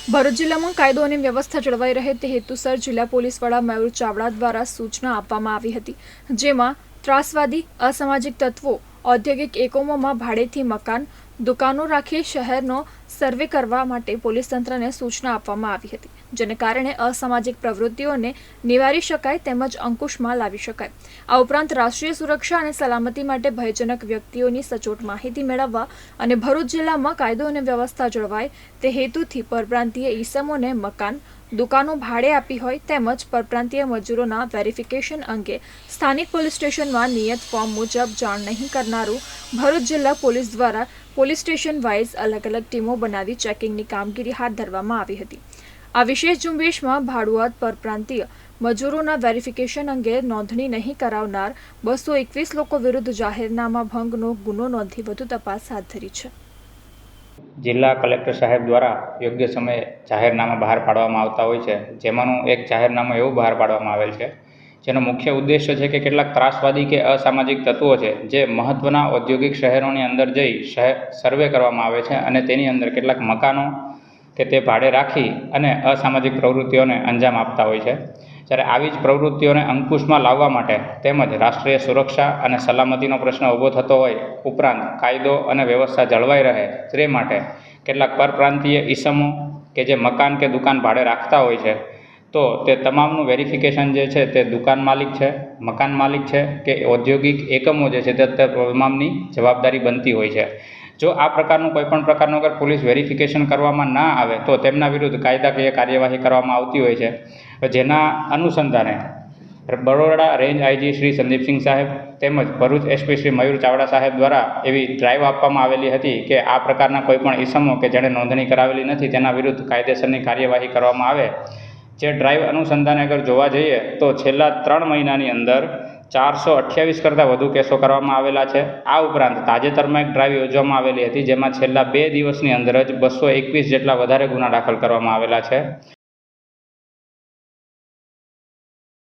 ભરૂચ જિલ્લામાં કાયદો અને વ્યવસ્થા જળવાઈ રહે તે હેતુસર જિલ્લા પોલીસ વડા મયુર ચાવડા દ્વારા સૂચના આપવામાં આવી હતી, જેમાં ત્રાસવાદી અસામાજિક તત્વો ઔદ્યોગિક એકમોમાં ભાડેથી મકાન દુકાનો રાખી શહેરનો સર્વે કરવા માટે પોલીસ તંત્રને સૂચના આપવામાં આવી હતી, જેને કારણે અસામાજિક પ્રવૃત્તિઓને નિવારી શકાય તેમજ અંકુશમાં લાવી શકાય। આ ઉપરાંત રાષ્ટ્રીય સુરક્ષા અને સલામતી માટે ભયજનક વ્યક્તિઓની સચોટ માહિતી મેળવવા અને ભરૂચ જિલ્લામાં કાયદો અને વ્યવસ્થા જળવાય તે હેતુથી પરપ્રાંતીય ઈસમોને મકાન દુકાનો ભાડે આપી હોય તેમજ પરપ્રાંતીય મજૂરોના વેરિફિકેશન અંગે સ્થાનિક પોલીસ સ્ટેશનમાં નિયત ફોર્મ મુજબ જાણ નહીં કરનારું ભરૂચ જિલ્લા પોલીસ દ્વારા પોલીસ સ્ટેશન વાઇઝ અલગ અલગ ટીમો બનાવી ચેકિંગની કામગીરી હાથ ધરવામાં આવી હતી। આ વિશેષ ઝુંબેશમાં ભાડુઆત પરપ્રાંતીય મજૂરોના વેરિફિકેશન અંગે નોંધણી નહીં કરાવનાર 221 લોકો વિરુદ્ધ જાહેરનામા ભંગનો ગુનો નોંધી વધુ તપાસ હાથ ધરી છે। જિલ્લા કલેક્ટર સાહેબ દ્વારા યોગ્ય સમયે જાહેરનામા બહાર પાડવામાં આવતા હોય છે, જેમાંનું એક જાહેરનામું એવું બહાર પાડવામાં આવેલ છે જેનો મુખ્ય ઉદ્દેશ્ય છે કે કેટલાક ત્રાસવાદી કે અસામાજિક તત્વો છે જે મહત્ત્વના ઔદ્યોગિક શહેરોની અંદર જઈ સર્વે કરવામાં આવે છે અને તેની અંદર કેટલાક મકાનો કે તે ભાડે રાખી અને અસામાજિક પ્રવૃત્તિઓને અંજામ આપતા હોય છે। જ્યારે આવી જ પ્રવૃત્તિઓને અંકુશમાં લાવવા માટે તેમજ રાષ્ટ્રીય સુરક્ષા અને સલામતીનો પ્રશ્ન ઊભો થતો હોય ઉપરાંત કાયદો અને વ્યવસ્થા જળવાઈ રહે તે માટે કેટલાક પરપ્રાંતીય ઈસમો કે જે મકાન કે દુકાન ભાડે રાખતા હોય છે તો તે તમામનું વેરિફિકેશન જે છે તે દુકાન માલિક છે, મકાન માલિક છે કે ઔદ્યોગિક એકમો જે છે તે તમામની જવાબદારી બનતી હોય છે। જો આ પ્રકારનું કોઈપણ પ્રકારનું અગર પોલીસ વેરિફિકેશન કરવામાં ના આવે તો તેમના વિરુદ્ધ કાયદાકીય કાર્યવાહી કરવામાં આવતી હોય છે, જેના અનુસંધાને બરોડા રેન્જ આઈજી શ્રી સંદીપસિંહ સાહેબ તેમજ ભરૂચ એસપી શ્રી મયુર ચાવડા સાહેબ દ્વારા એવી ડ્રાઈવ આપવામાં આવેલી હતી કે આ પ્રકારના કોઈપણ ઈસમો કે જેણે નોંધણી કરાવેલી નથી તેના વિરુદ્ધ કાયદેસરની કાર્યવાહી કરવામાં આવે। જે ડ્રાઈવ અનુસંધાને અગર જોવા જઈએ તો છેલ્લા 3 મહિનાની અંદર 428 કરતાં વધુ કેસો કરવામાં આવેલા છે। આ ઉપરાંત તાજેતરમાં એક ડ્રાઈવ યોજવામાં આવેલી હતી જેમાં છેલ્લા 2 દિવસની અંદર જ 221 જેટલા વધારે ગુના દાખલ કરવામાં આવેલા છે।